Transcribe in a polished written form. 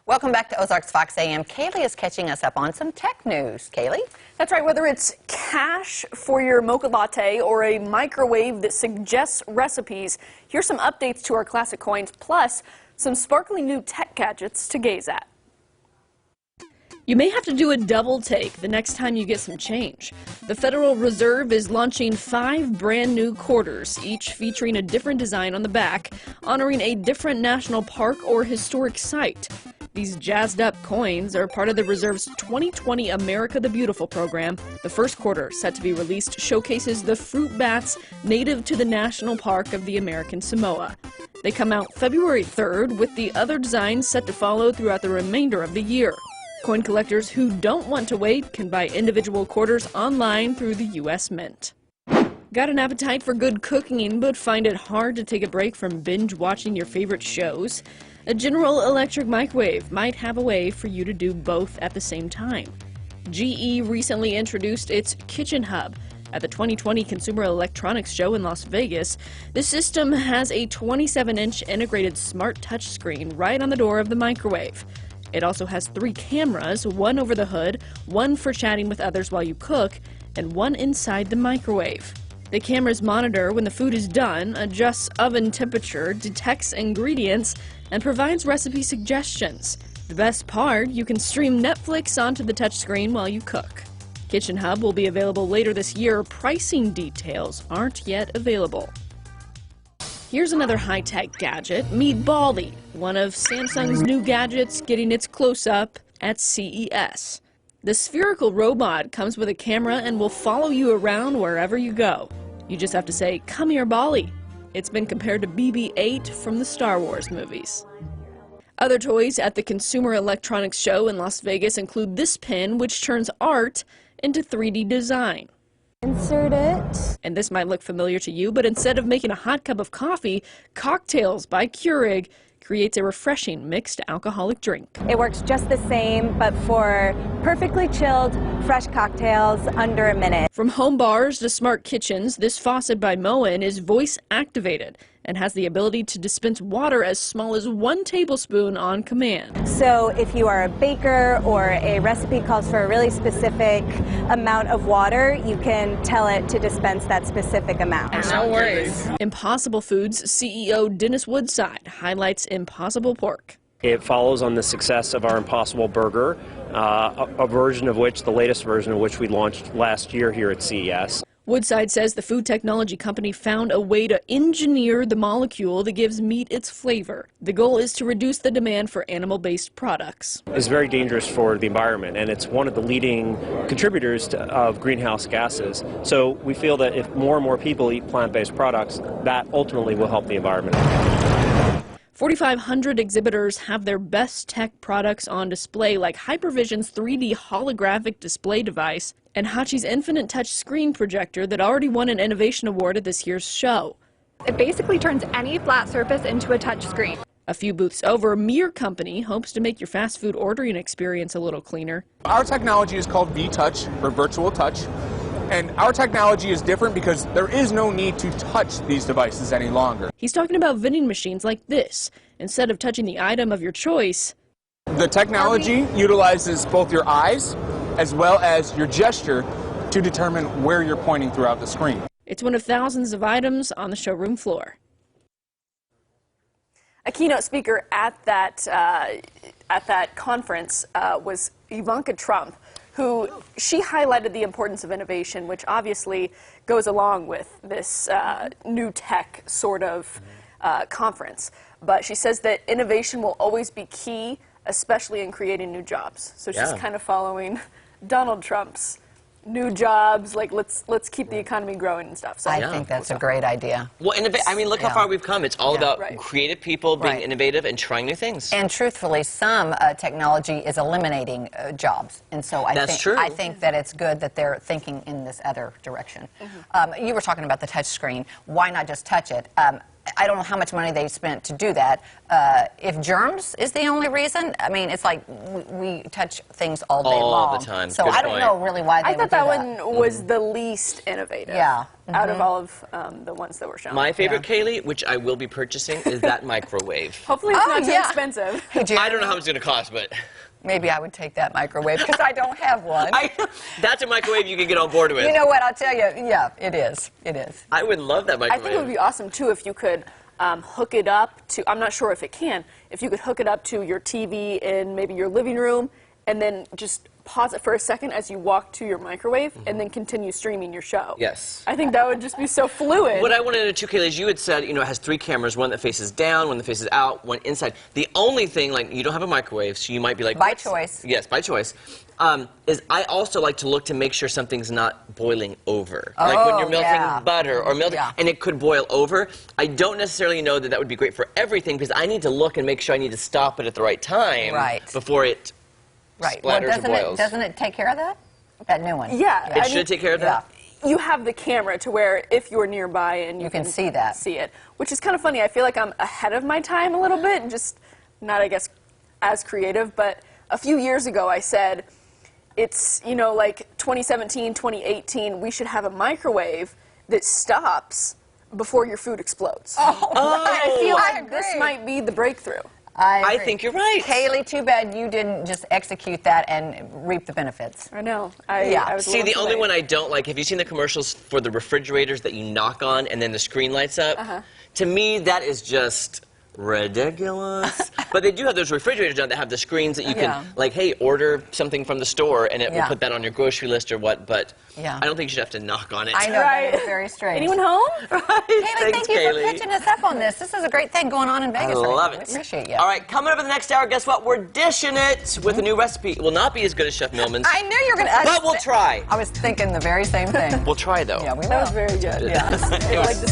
Welcome back to Ozarks Fox AM. Kaylee is catching us up on some tech news. Kaylee? That's right. Whether it's cash for your mocha latte or a microwave that suggests recipes, here's some updates to our classic coins, plus some sparkly new tech gadgets to gaze at. You may have to do a double take the next time you get some change. The Federal Reserve is launching 5 brand new quarters, each featuring a different design on the back, honoring a different national park or historic site. These jazzed-up coins are part of the Reserve's 2020 America the Beautiful program. The first quarter, set to be released, showcases the fruit bats native to the National Park of the American Samoa. They come out February 3rd, with the other designs set to follow throughout the remainder of the year. Coin collectors who don't want to wait can buy individual quarters online through the U.S. Mint. Got an appetite for good cooking, but find it hard to take a break from binge-watching your favorite shows? A General Electric microwave might have a way for you to do both at the same time. GE recently introduced its Kitchen Hub at the 2020 Consumer Electronics Show in Las Vegas. The system has a 27-inch integrated smart touchscreen right on the door of the microwave. It also has 3 cameras, one over the hood, one for chatting with others while you cook, and one inside the microwave. The cameras monitor when the food is done, adjusts oven temperature, detects ingredients, and provides recipe suggestions. The best part, you can stream Netflix onto the touchscreen while you cook. Kitchen Hub will be available later this year. Pricing details aren't yet available. Here's another high-tech gadget. Meet Baldy, one of Samsung's new gadgets getting its close-up at CES. The spherical robot comes with a camera and will follow you around wherever you go. You just have to say, "Come here, Baldy." It's been compared to BB-8 from the Star Wars movies. Other toys at the Consumer Electronics Show in Las Vegas include this pen, which turns art into 3D design. Insert it. And this might look familiar to you, but instead of making a hot cup of coffee, Cocktails by Keurig creates a refreshing mixed alcoholic drink. It works just the same, but for perfectly chilled, fresh cocktails under a minute. From home bars to smart kitchens, this faucet by Moen is voice activated and has the ability to dispense water as small as 1 tablespoon on command. So if you are a baker or a recipe calls for a really specific amount of water, you can tell it to dispense that specific amount. No worries. Impossible Foods CEO Dennis Woodside highlights Impossible Pork. It follows on the success of our Impossible Burger, a version of which, the latest version of which we launched last year here at CES. Woodside says the food technology company found a way to engineer the molecule that gives meat its flavor. The goal is to reduce the demand for animal-based products. It's very dangerous for the environment, and it's one of the leading contributors of greenhouse gases. So we feel that if more and more people eat plant-based products, that ultimately will help the environment. 4,500 exhibitors have their best tech products on display, like Hypervision's 3D holographic display device and Hachi's Infinite Touch screen projector that already won an Innovation Award at this year's show. It basically turns any flat surface into a touch screen. A few booths over, Mir Company hopes to make your fast food ordering experience a little cleaner. Our technology is called V-Touch, or Virtual Touch. And our technology is different because there is no need to touch these devices any longer. He's talking about vending machines like this. Instead of touching the item of your choice, the technology utilizes both your eyes as well as your gesture to determine where you're pointing throughout the screen. It's one of thousands of items on the showroom floor. A keynote speaker at that conference was Ivanka Trump, who she highlighted the importance of innovation, which obviously goes along with this new tech sort of conference. But she says that innovation will always be key, especially in creating new jobs. So she's kind of following Donald Trump's new jobs, like let's keep the economy growing and stuff. So I think that's a great idea. Well, I mean, look how far we've come. It's all about creative people being innovative and trying new things. And truthfully, some technology is eliminating jobs, and so I think that it's good that they're thinking in this other direction. You were talking about the touch screen. Why not just touch it? I don't know how much money they spent to do that. If germs is the only reason, I mean, it's like we touch things all day long. All the time. So Good I don't point. know really why they I would thought do that one was the least innovative. Yeah. Out of all of the ones that were shown. My favorite, Kaylee, which I will be purchasing, is that microwave. Hopefully it's not too expensive. Hey, I don't know how much it's going to cost, but... Maybe I would take that microwave because I don't have one. That's a microwave you can get on board with. You know what? I'll tell you. Yeah, it is. It is. I would love that microwave. I think it would be awesome, too, if you could hook it up to, I'm not sure if it can, if you could hook it up to your TV in maybe your living room and then just pause it for a second as you walk to your microwave and then continue streaming your show. Yes. I think that would just be so fluid. What I wanted to know too, Kaylee, is you had said, you know, it has 3 cameras, one that faces down, one that faces out, one inside. The only thing, like, you don't have a microwave, so you might be like... By choice. Yes, by choice. Is I also like to look to make sure something's not boiling over. Like when you're melting butter or melting, and it could boil over. I don't necessarily know that that would be great for everything because I need to look and make sure I need to stop it at the right time before it splatters or boils. Doesn't it take care of that? That new one. Yeah. It should take care of that? You have the camera to where if you're nearby and you can see that. See it, which is kind of funny. I feel like I'm ahead of my time a little bit and just not, I guess, as creative. But a few years ago I said, it's, you know, like 2017, 2018, we should have a microwave that stops before your food explodes. I feel like this might be the breakthrough. I think you're right. Kaylee, too bad you didn't just execute that and reap the benefits. I know. I was See, the only one I don't like, have you seen the commercials for the refrigerators that you knock on and then the screen lights up? To me, that is just ridiculous. But they do have those refrigerators now that have the screens that you can, like, hey, order something from the store and it will put that on your grocery list or what, but I don't think you should have to knock on it. I know, that is very strange. Anyone home? Kaylee, thank you for pitching us up on this. This is a great thing going on in Vegas. I love it. We appreciate you. All right, coming up in the next hour, guess what? We're dishing it with a new recipe. It will not be as good as Chef Millman's. I knew you were going to... But we'll try. I was thinking the very same thing. We'll try, though. Yeah, we will. That was very good. Yeah. Like the